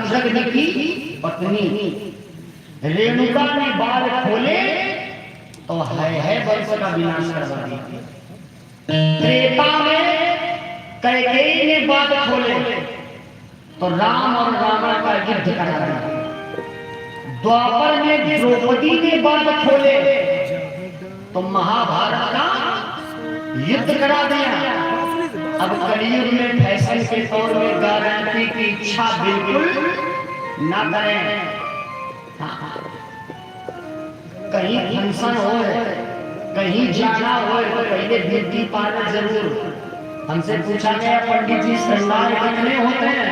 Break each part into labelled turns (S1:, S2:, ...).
S1: जमदग्नि की पत्नी रेणुका ने बाल खोले तो है वंश का विनाश करवा दिया। त्रेता में कैकेयी ने बाल खोले तो राम और रावण का युद्ध करा दिया। द्वापर में द्रौपदी ने बाल खोले तो महाभारत का युद्ध करा दिया। अब कलयुग में फैशन के तौर में गारंटी की इच्छा बिल्कुल ना करें। कहीं फंक्शन हो, कहीं जाना हो तो पहले ब्यूटी पार्लर जरूर। हमसे पूछा गया पंडित जी श्रृंगार कितने होते हैं?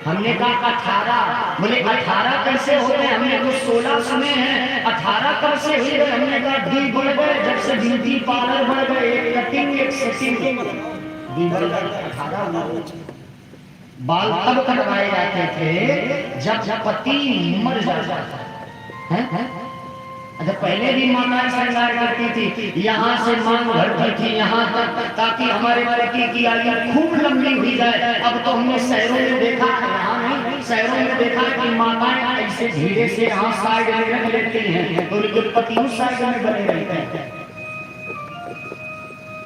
S1: हमने कहा 18। बोले 18 कैसे होते हैं? हमने तो 16 सुने हैं, 18 कब से हुए? हमने कहा डी बढ़ गए जब से ब्यूटी पार्लर बढ़ गए, एक कटिंग एक सेटिंग डी बढ़ गए 18 हुआ। बाल तब कटवाए जाते थे जब पति मर जाता था। अच्छा, पहले भी माताएं श्रृंगार करती थी, यहाँ से मांग भरती थी यहाँ तक ताकि हमारे पति की आयु खूब लंबी हुई जाए। अब तो हमने शहरों में देखा, यहाँ नहीं शहरों में देखा कि माताएं ऐसे धीरे से यहाँ साइड में रख लेती हैं तो उनके पति उस साइड में बने रहते हैं।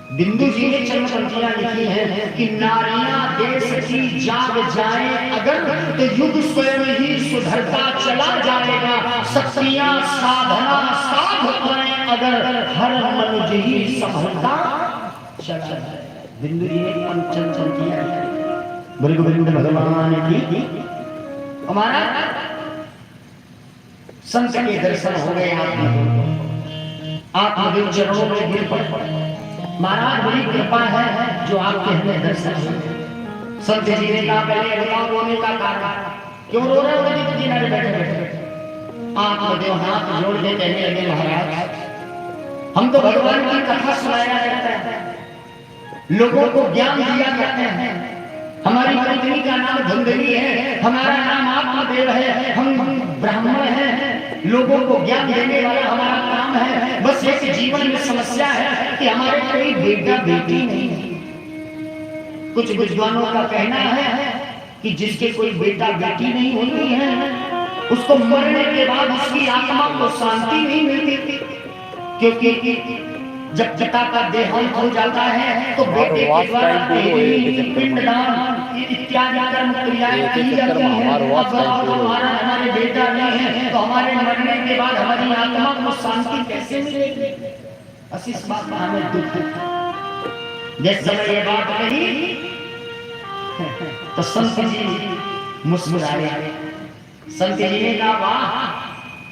S1: बिंदु जी ने चंद्रपंथियां लिखी हैं कि नारियां देश की जाग जाए अगर तो युग स्वयं ही सुधरता चला जाएगा। शक्तियां साधना साध पाए अगर हर मनुष्य ही संभलता चला जाए। बिंदु जी ने चंद्रपंथियां बोले गोविंद भगवान की। हमारा संत के दर्शन हो गए, आत्मदेव चरणों में गिर पड़े। महाराज बड़ी कृपा है जो आपके हमें दर्शन हुए। संत जी ने कहा पहले बताओ रोने का कारण क्यों रो रहे हो? किनारे बैठे बैठे आत्मदेव हाथ जोड़ के कहने लगे महाराज हम तो भगवान की कथा सुनाया करते हैं, लोगों को ज्ञान दिया करते हैं। हमारी पत्नी का नाम धुंधली है, हमारा नाम आत्मदेव है, हम ब्राह्मण हैं, लोगों को ज्ञान देने वाला हमारा काम है। बस एक जीवन में समस्या है कि हमारे कोई बेटा बेटी नहीं है। कुछ विद्वानों का कहना है कि जिसके कोई बेटा बेटी नहीं होती है उसको मरने के बाद उसकी आत्मा को शांति नहीं मिलती, क्योंकि जब पिता का देहांत हो जाता है तो बेटे के द्वारा पिंडदान इत्यादि कर्म क्रियाएं की जाती हैं। हमारे बेटा नहीं है तो हमारे मरने के बाद हमारी आत्मा को शांति कैसे मिलेगी? इस बात का हमें दुख है। जिस समय ये बात कही तो संत जी मुस्कुराए। संत जी ने कहा वाह,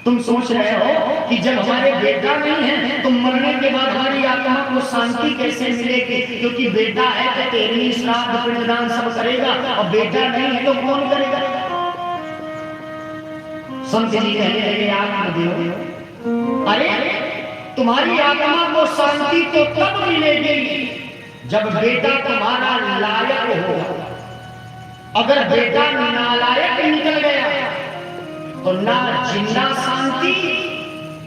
S1: तुम सोच रहे हो कि जब हमारे बेटा नहीं है तो मरने के बाद हमारी आत्मा को शांति कैसे मिलेगी? क्योंकि बेटा है तो तेरी श्राद्ध पिंडदान सब करेगा और बेटा नहीं है तो कौन करेगा? संत जी कहने लगे आत्मदेव, अरे तुम्हारी आत्मा को शांति तो तब मिलेगी जब बेटा तुम्हारा लायक होगा। अगर बेटा नालायक निकल गया तो ना जिंदा शांति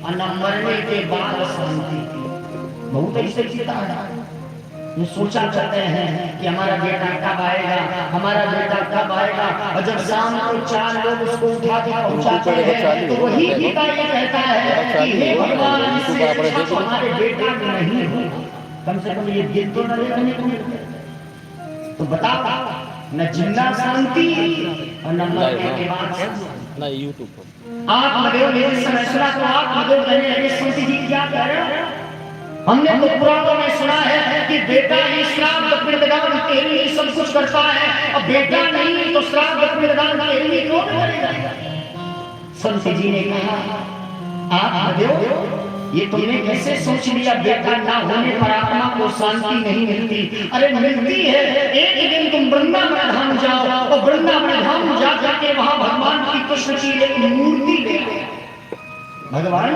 S1: और ना मरने के बाद शांति। बहुत ऐसे चिता है ये सोचा करते हैं कि हमारा बेटा कब आएगा, हमारा बेटा कब आएगा, और जब शाम को 4 लोग उसको उठा के पहुंचाते हैं तो वही पिता ये कहता है कि हे भगवान हमारे बेटा नहीं हो, कम से कम ये दिन तो न देखने को मिलते। तो बताओ न जिंदा शांति और न मरने के बाद
S2: ना यूट्यूब पर
S1: आत्मदेव ने समझा तो आत्मदेव कहने लगे संत जी क्या कह रहे हो? हमने तो पुराणों में सुना है कि बेटा ही श्राद्ध पिंडदान के लिए सब कुछ करता है और बेटा नहीं तो श्राद्ध पिंडदान के लिए कौन करेगा? संत जी ने कहा आत्मदेव ये तुमने कैसे सोच लिया? बेटा ना होने पर आत्मा को शांति नहीं मिलती। अरे मिलती है, एक दिन तुम वृंदावन धाम जाओ और वृंदावन धाम जा जाके वहां भगवान की कृष्ण की एक मूर्ति ले, भगवान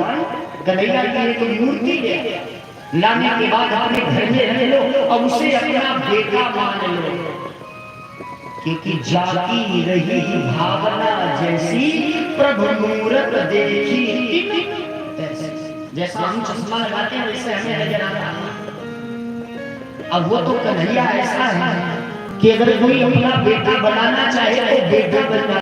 S1: कन्हैया की एक मूर्ति ले लाने के बाद अपने घर में रख लो और उसे अपना बेटा मान लो, क्योंकि जाती रही भावना जैसी प्रभु मूरत देखी। जैसा हम चश्मा लगाते हैं वैसे हमें नजर आता है। अब वो तो कन्हैया ऐसा है कि अगर कोई अपना बेटा बनाना चाहे तो बेटा बन